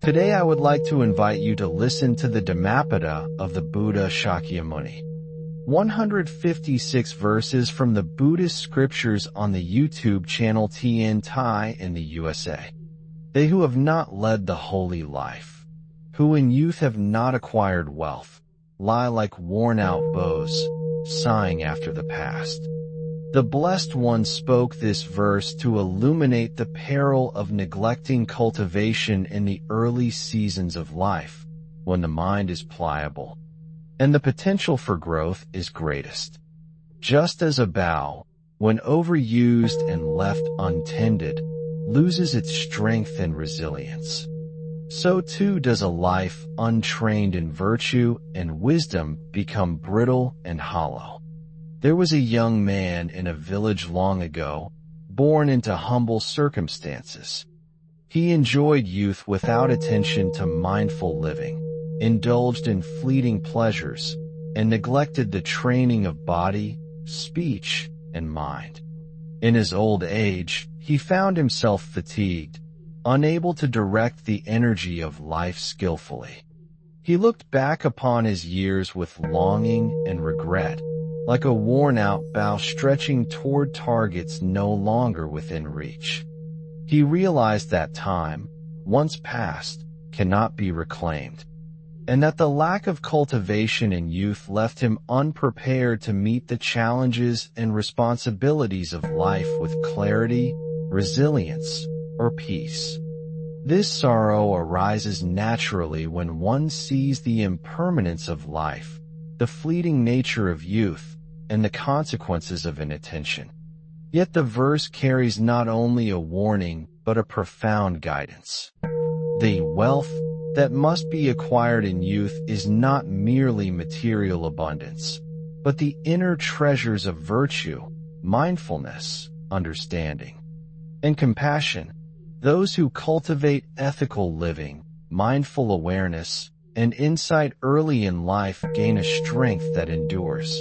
Today I would like to invite you to listen to the Dhammapada of the Buddha Shakyamuni. 156 verses from the Buddhist scriptures on the YouTube channel Thien Thai in the USA. They who have not led the holy life, who in youth have not acquired wealth, lie like worn-out bows, sighing after the past. The Blessed One spoke this verse to illuminate the peril of neglecting cultivation in the early seasons of life, when the mind is pliable, and the potential for growth is greatest. Just as a bough, when overused and left untended, loses its strength and resilience, so too does a life untrained in virtue and wisdom become brittle and hollow. There was a young man in a village long ago, born into humble circumstances. He enjoyed youth without attention to mindful living, indulged in fleeting pleasures, and neglected the training of body, speech, and mind. In his old age, he found himself fatigued, unable to direct the energy of life skillfully. He looked back upon his years with longing and regret, like a worn-out bow stretching toward targets no longer within reach. He realized that time, once past, cannot be reclaimed, and that the lack of cultivation in youth left him unprepared to meet the challenges and responsibilities of life with clarity, resilience, or peace. This sorrow arises naturally when one sees the impermanence of life, the fleeting nature of youth, and the consequences of inattention. Yet the verse carries not only a warning, but a profound guidance. The wealth that must be acquired in youth is not merely material abundance, but the inner treasures of virtue, mindfulness, understanding, and compassion. Those who cultivate ethical living, mindful awareness, and insight early in life gain a strength that endures.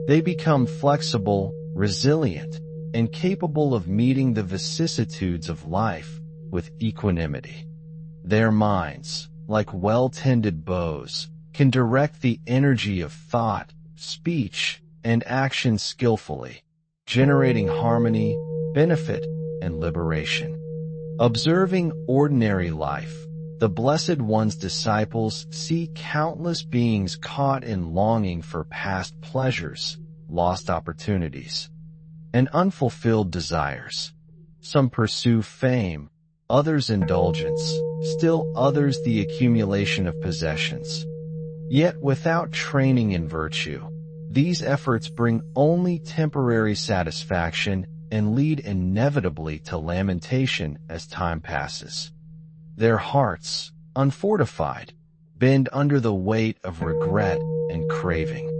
They become flexible, resilient, and capable of meeting the vicissitudes of life with equanimity. Their minds, like well-tended bows, can direct the energy of thought, speech, and action skillfully, generating harmony, benefit, and liberation. Observing ordinary life, the Blessed One's disciples see countless beings caught in longing for past pleasures, lost opportunities, and unfulfilled desires. Some pursue fame, others indulgence, still others the accumulation of possessions. Yet without training in virtue, these efforts bring only temporary satisfaction and lead inevitably to lamentation as time passes. Their hearts, unfortified, bend under the weight of regret and craving.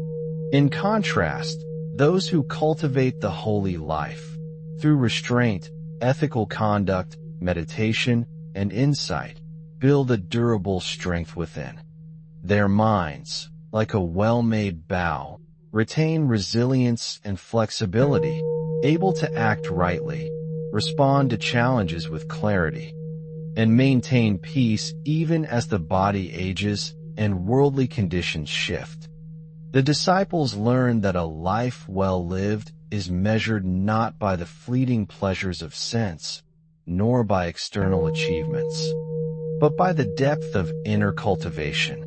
In contrast, those who cultivate the holy life, through restraint, ethical conduct, meditation, and insight, build a durable strength within. Their minds, like a well-made bow, retain resilience and flexibility, able to act rightly, respond to challenges with clarity, and maintain peace even as the body ages and worldly conditions shift. The disciples learn that a life well lived is measured not by the fleeting pleasures of sense, nor by external achievements, but by the depth of inner cultivation.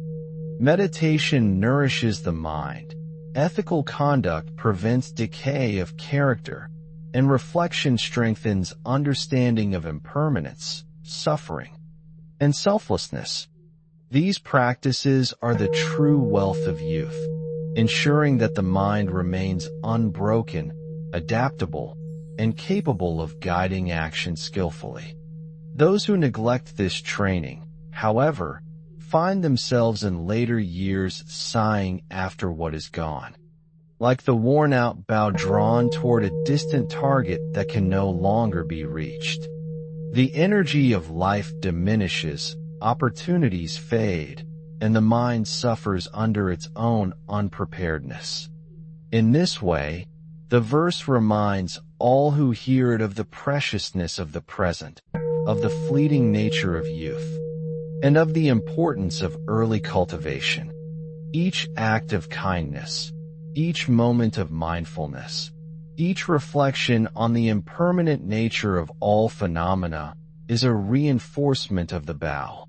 Meditation nourishes the mind, ethical conduct prevents decay of character, and reflection strengthens understanding of impermanence, suffering, and selflessness. These practices are the true wealth of youth, ensuring that the mind remains unbroken, adaptable, and capable of guiding action skillfully. Those who neglect this training, however, find themselves in later years sighing after what is gone, like the worn-out bow drawn toward a distant target that can no longer be reached. The energy of life diminishes, opportunities fade, and the mind suffers under its own unpreparedness. In this way, the verse reminds all who hear it of the preciousness of the present, of the fleeting nature of youth, and of the importance of early cultivation. Each act of kindness, each moment of mindfulness, each reflection on the impermanent nature of all phenomena is a reinforcement of the Tao,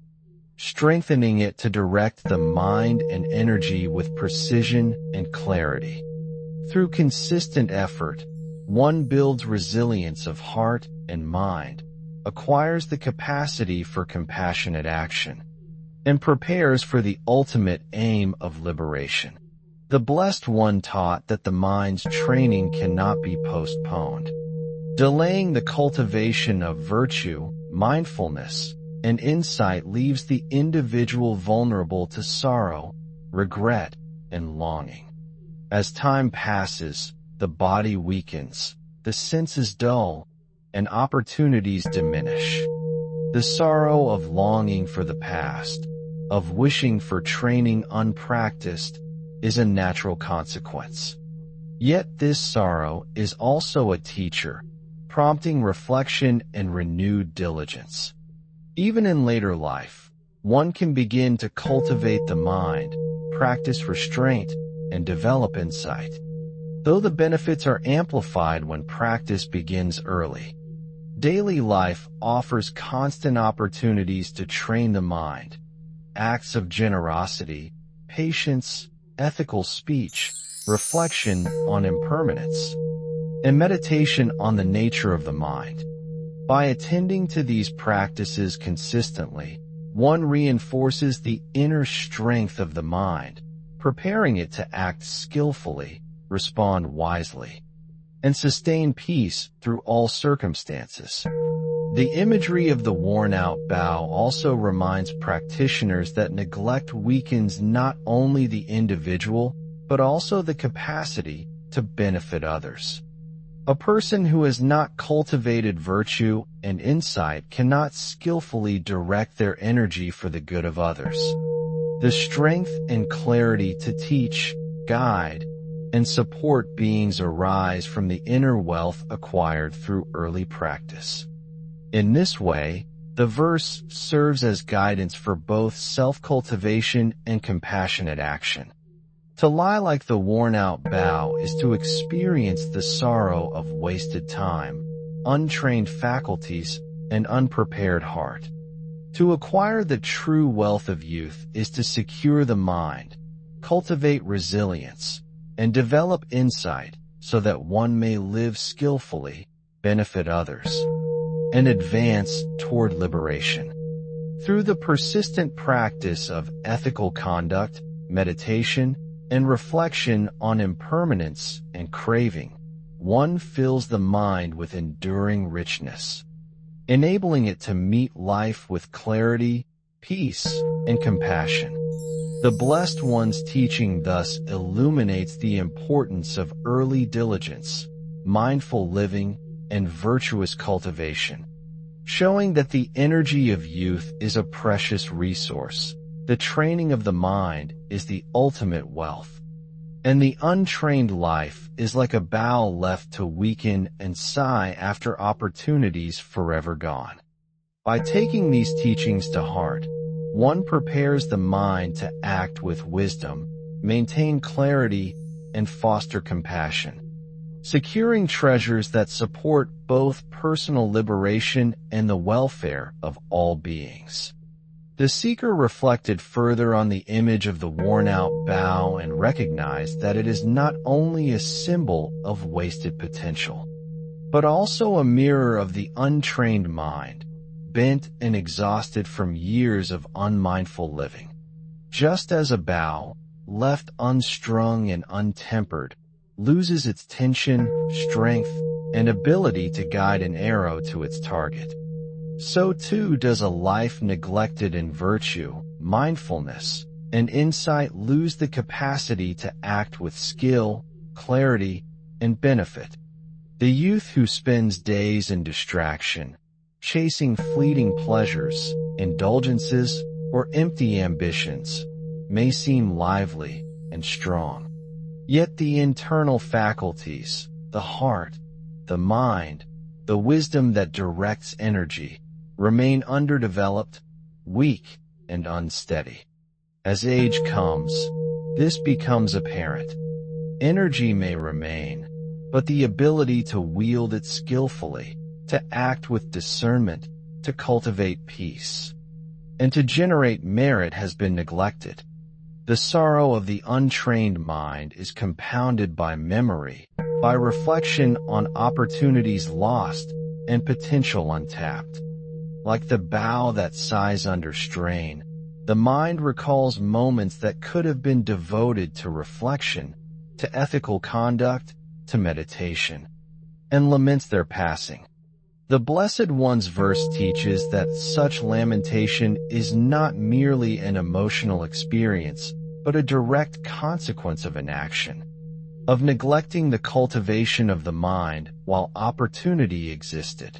strengthening it to direct the mind and energy with precision and clarity. Through consistent effort, one builds resilience of heart and mind, acquires the capacity for compassionate action, and prepares for the ultimate aim of liberation. The Blessed One taught that the mind's training cannot be postponed. Delaying the cultivation of virtue, mindfulness, and insight leaves the individual vulnerable to sorrow, regret, and longing. As time passes, the body weakens, the senses dull, and opportunities diminish. The sorrow of longing for the past, of wishing for training unpracticed, is a natural consequence. Yet this sorrow is also a teacher, prompting reflection and renewed diligence. Even in later life, one can begin to cultivate the mind, practice restraint, and develop insight, though the benefits are amplified when practice begins early. Daily life offers constant opportunities to train the mind. Acts of generosity, patience, ethical speech, reflection on impermanence, and meditation on the nature of the mind. By attending to these practices consistently, one reinforces the inner strength of the mind, preparing it to act skillfully, respond wisely, and sustain peace through all circumstances. The imagery of the worn-out bough also reminds practitioners that neglect weakens not only the individual, but also the capacity to benefit others. A person who has not cultivated virtue and insight cannot skillfully direct their energy for the good of others. The strength and clarity to teach, guide, and support beings arise from the inner wealth acquired through early practice. In this way, the verse serves as guidance for both self-cultivation and compassionate action. To lie like the worn-out bough is to experience the sorrow of wasted time, untrained faculties, and unprepared heart. To acquire the true wealth of youth is to secure the mind, cultivate resilience, and develop insight so that one may live skillfully, benefit others, and advance toward liberation. Through the persistent practice of ethical conduct, meditation, and reflection on impermanence and craving, one fills the mind with enduring richness, enabling it to meet life with clarity, peace, and compassion. The Blessed One's teaching thus illuminates the importance of early diligence, mindful living, and virtuous cultivation, showing that the energy of youth is a precious resource. The training of the mind is the ultimate wealth, and the untrained life is like a bough left to weaken and sigh after opportunities forever gone. By taking these teachings to heart, one prepares the mind to act with wisdom, maintain clarity, and foster compassion, securing treasures that support both personal liberation and the welfare of all beings. The seeker reflected further on the image of the worn-out bough and recognized that it is not only a symbol of wasted potential, but also a mirror of the untrained mind, bent and exhausted from years of unmindful living. Just as a bough, left unstrung and untempered, loses its tension, strength, and ability to guide an arrow to its target, so too does a life neglected in virtue, mindfulness, and insight lose the capacity to act with skill, clarity, and benefit. The youth who spends days in distraction, chasing fleeting pleasures, indulgences, or empty ambitions, may seem lively and strong. Yet the internal faculties, the heart, the mind, the wisdom that directs energy, remain underdeveloped, weak, and unsteady. As age comes, this becomes apparent. Energy may remain, but the ability to wield it skillfully, to act with discernment, to cultivate peace, and to generate merit has been neglected. The sorrow of the untrained mind is compounded by memory, by reflection on opportunities lost and potential untapped. Like the bow that sighs under strain, the mind recalls moments that could have been devoted to reflection, to ethical conduct, to meditation, and laments their passing. The Blessed One's verse teaches that such lamentation is not merely an emotional experience, but a direct consequence of inaction, of neglecting the cultivation of the mind while opportunity existed.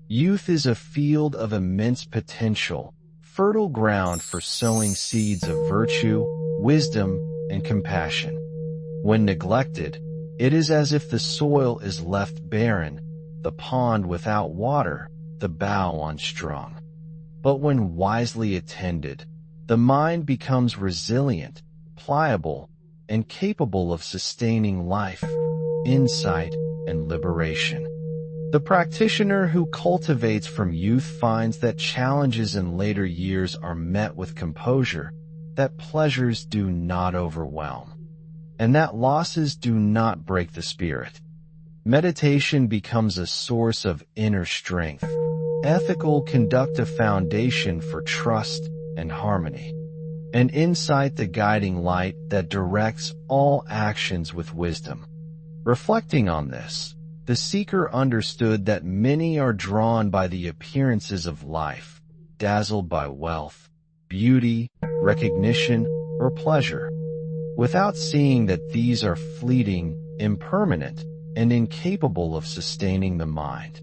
Youth is a field of immense potential, fertile ground for sowing seeds of virtue, wisdom, and compassion. When neglected, it is as if the soil is left barren, the pond without water, the bough unstrung. But when wisely attended, the mind becomes resilient, pliable, and capable of sustaining life, insight, and liberation. The practitioner who cultivates from youth finds that challenges in later years are met with composure, that pleasures do not overwhelm, and that losses do not break the spirit. Meditation becomes a source of inner strength, ethical conduct a foundation for trust and harmony, and insight the guiding light that directs all actions with wisdom. Reflecting on this, the seeker understood that many are drawn by the appearances of life, dazzled by wealth, beauty, recognition, or pleasure, without seeing that these are fleeting, impermanent, and incapable of sustaining the mind.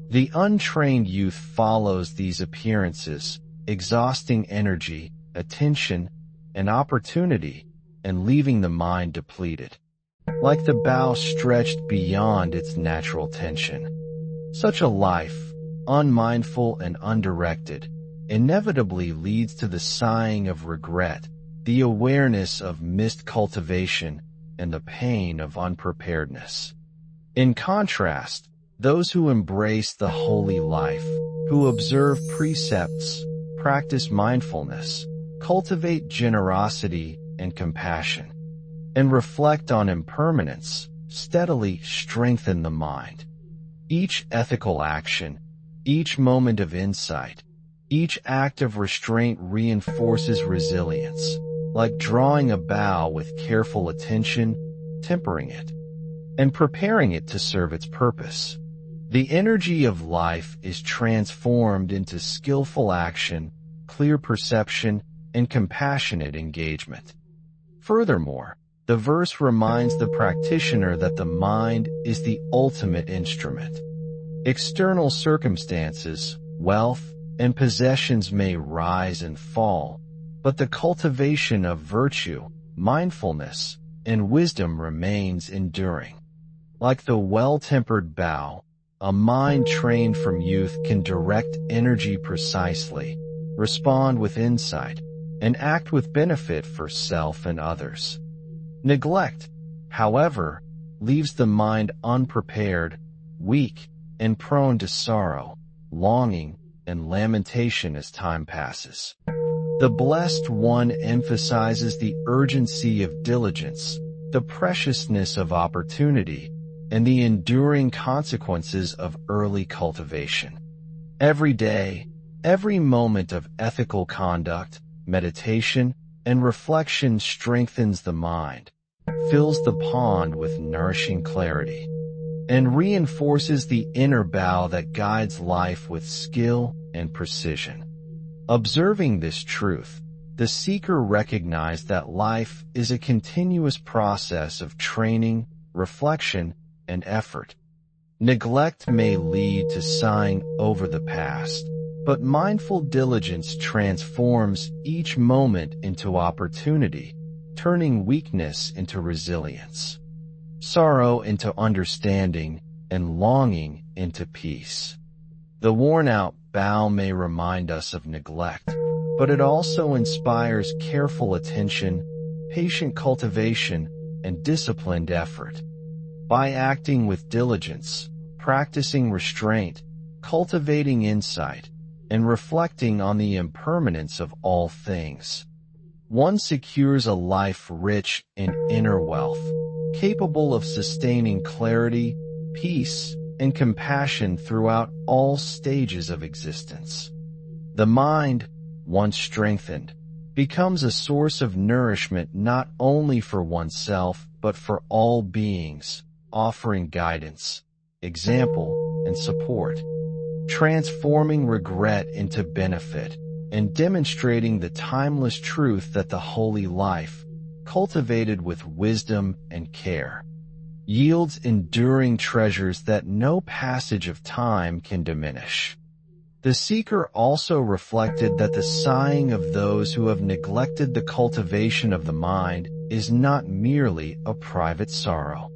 The untrained youth follows these appearances, exhausting energy, attention, and opportunity, and leaving the mind depleted, like the bow stretched beyond its natural tension. Such a life, unmindful and undirected, inevitably leads to the sighing of regret, the awareness of missed cultivation, and the pain of unpreparedness. In contrast, those who embrace the holy life, who observe precepts, practice mindfulness, cultivate generosity and compassion, and reflect on impermanence, steadily strengthen the mind. Each ethical action, each moment of insight, each act of restraint reinforces resilience, like drawing a bow with careful attention, tempering it, and preparing it to serve its purpose. The energy of life is transformed into skillful action, clear perception, and compassionate engagement. Furthermore, the verse reminds the practitioner that the mind is the ultimate instrument. External circumstances, wealth, and possessions may rise and fall, but the cultivation of virtue, mindfulness, and wisdom remains enduring. Like the well-tempered bow, a mind trained from youth can direct energy precisely, respond with insight, and act with benefit for self and others. Neglect, however, leaves the mind unprepared, weak, and prone to sorrow, longing, and lamentation as time passes. The Blessed One emphasizes the urgency of diligence, the preciousness of opportunity, and the enduring consequences of early cultivation. Every day, every moment of ethical conduct, meditation, and reflection strengthens the mind, fills the pond with nourishing clarity, and reinforces the inner bow that guides life with skill and precision. Observing this truth, the seeker recognized that life is a continuous process of training, reflection, and effort. Neglect may lead to sighing over the past, but mindful diligence transforms each moment into opportunity, turning weakness into resilience, sorrow into understanding, and longing into peace. The worn-out bow may remind us of neglect, but it also inspires careful attention, patient cultivation, and disciplined effort. By acting with diligence, practicing restraint, cultivating insight, and reflecting on the impermanence of all things, one secures a life rich in inner wealth, capable of sustaining clarity, peace, and compassion throughout all stages of existence. The mind, once strengthened, becomes a source of nourishment not only for oneself but for all beings, offering guidance, example, and support, transforming regret into benefit, and demonstrating the timeless truth that the holy life, cultivated with wisdom and care, yields enduring treasures that no passage of time can diminish. The seeker also reflected that the sighing of those who have neglected the cultivation of the mind is not merely a private sorrow,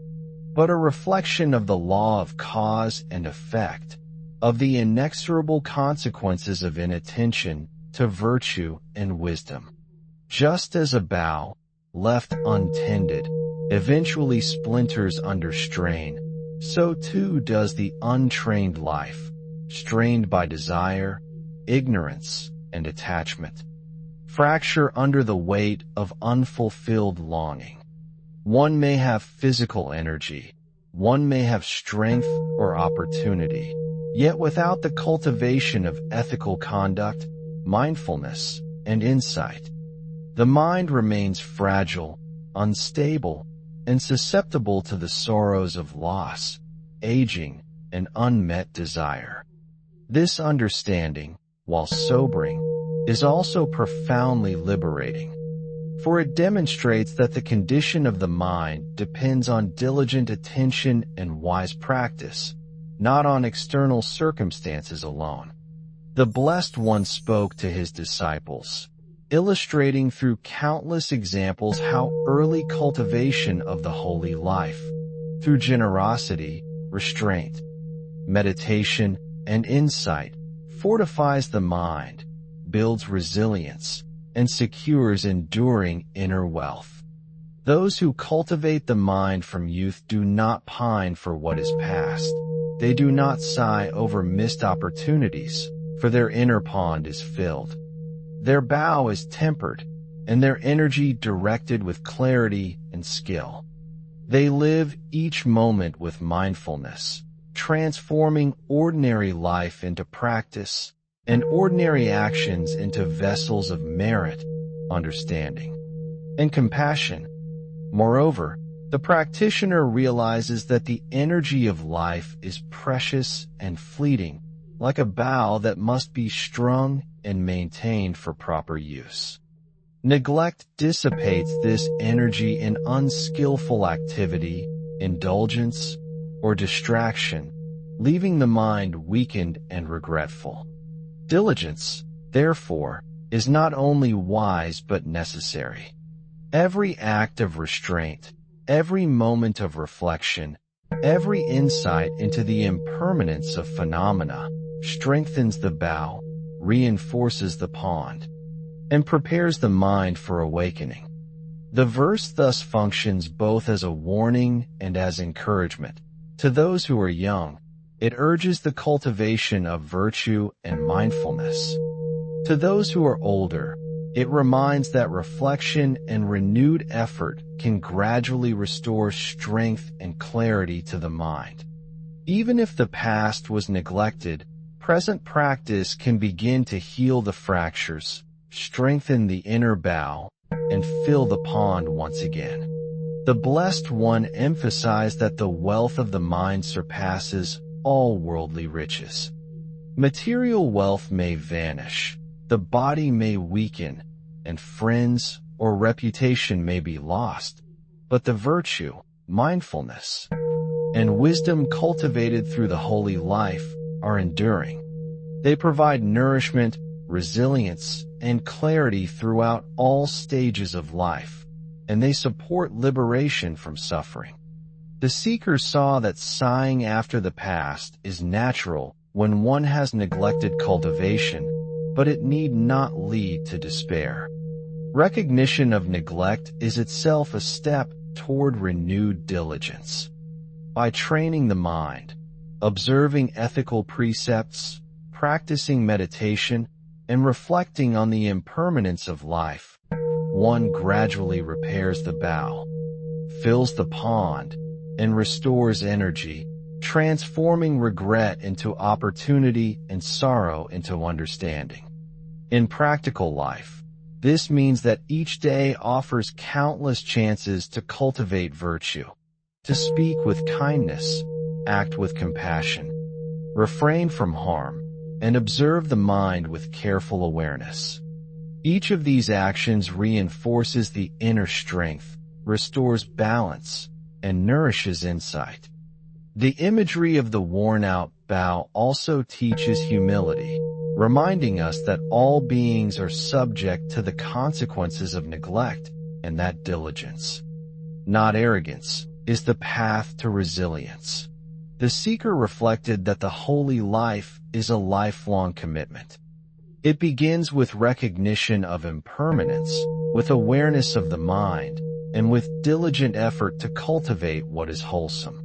but a reflection of the law of cause and effect, of the inexorable consequences of inattention to virtue and wisdom. Just as a bough, left untended, eventually splinters under strain, so too does the untrained life, strained by desire, ignorance, and attachment, fracture under the weight of unfulfilled longing. One may have physical energy, one may have strength or opportunity, yet without the cultivation of ethical conduct, mindfulness, and insight, the mind remains fragile, unstable, and susceptible to the sorrows of loss, aging, and unmet desire. This understanding, while sobering, is also profoundly liberating, for it demonstrates that the condition of the mind depends on diligent attention and wise practice, not on external circumstances alone. The Blessed One spoke to his disciples, illustrating through countless examples how early cultivation of the holy life, through generosity, restraint, meditation, and insight, fortifies the mind, builds resilience, and secures enduring inner wealth. Those who cultivate the mind from youth do not pine for what is past. They do not sigh over missed opportunities, for their inner pond is filled. Their bow is tempered, and their energy directed with clarity and skill. They live each moment with mindfulness, transforming ordinary life into practice, and ordinary actions into vessels of merit, understanding, and compassion. Moreover, the practitioner realizes that the energy of life is precious and fleeting, like a bow that must be strung and maintained for proper use. Neglect dissipates this energy in unskillful activity, indulgence, or distraction, leaving the mind weakened and regretful. Diligence, therefore, is not only wise but necessary. Every act of restraint, every moment of reflection, every insight into the impermanence of phenomena strengthens the bow, reinforces the pond, and prepares the mind for awakening. The verse thus functions both as a warning and as encouragement. To those who are young, it urges the cultivation of virtue and mindfulness. To those who are older, it reminds that reflection and renewed effort can gradually restore strength and clarity to the mind. Even if the past was neglected, present practice can begin to heal the fractures, strengthen the inner bow, and fill the pond once again. The Blessed One emphasized that the wealth of the mind surpasses all worldly riches. Material wealth may vanish, the body may weaken, and friends or reputation may be lost, but the virtue, mindfulness, and wisdom cultivated through the holy life are enduring. They provide nourishment, resilience, and clarity throughout all stages of life, and they support liberation from suffering. The seeker saw that sighing after the past is natural when one has neglected cultivation, but it need not lead to despair. Recognition of neglect is itself a step toward renewed diligence. By training the mind, observing ethical precepts, practicing meditation, and reflecting on the impermanence of life, one gradually repairs the bow, fills the pond, and restores energy, transforming regret into opportunity and sorrow into understanding. In practical life, this means that each day offers countless chances to cultivate virtue, to speak with kindness, act with compassion, refrain from harm, and observe the mind with careful awareness. Each of these actions reinforces the inner strength, restores balance, and nourishes insight. The imagery of the worn-out bow also teaches humility, reminding us that all beings are subject to the consequences of neglect and that diligence, not arrogance, is the path to resilience. The seeker reflected that the holy life is a lifelong commitment. It begins with recognition of impermanence, with awareness of the mind, and with diligent effort to cultivate what is wholesome.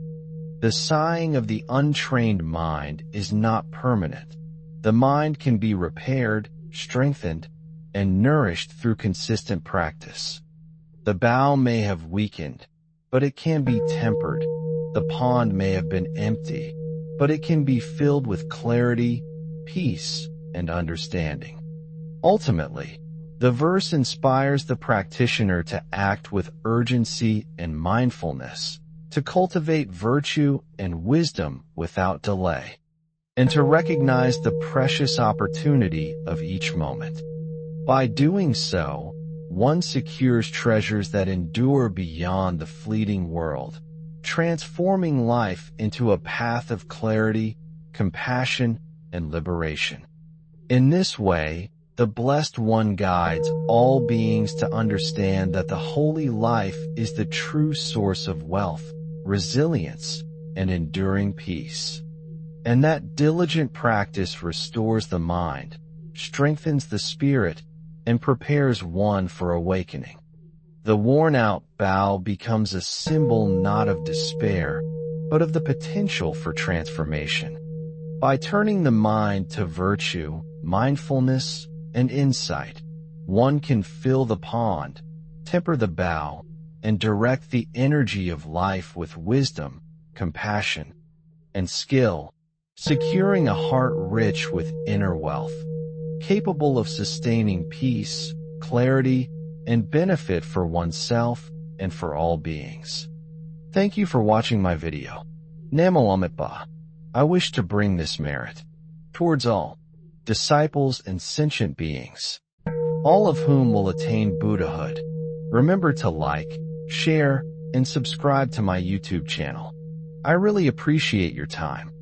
The sighing of the untrained mind is not permanent. The mind can be repaired, strengthened, and nourished through consistent practice. The bow may have weakened, but it can be tempered. The pond may have been empty, but it can be filled with clarity, peace, and understanding. Ultimately, the verse inspires the practitioner to act with urgency and mindfulness, to cultivate virtue and wisdom without delay, and to recognize the precious opportunity of each moment. By doing so, one secures treasures that endure beyond the fleeting world, transforming life into a path of clarity, compassion, and liberation. In this way, the Blessed One guides all beings to understand that the holy life is the true source of wealth, resilience, and enduring peace, and that diligent practice restores the mind, strengthens the spirit, and prepares one for awakening. The worn-out bow becomes a symbol not of despair, but of the potential for transformation. By turning the mind to virtue, mindfulness, and insight, one can fill the pond, temper the bow, and direct the energy of life with wisdom, compassion, and skill, securing a heart rich with inner wealth, capable of sustaining peace, clarity, and benefit for oneself and for all beings. Thank you for watching my video. Namo Ba. I wish to bring this merit towards all disciples and sentient beings, all of whom will attain Buddhahood. Remember to like, share, and subscribe to my YouTube channel. I really appreciate your time.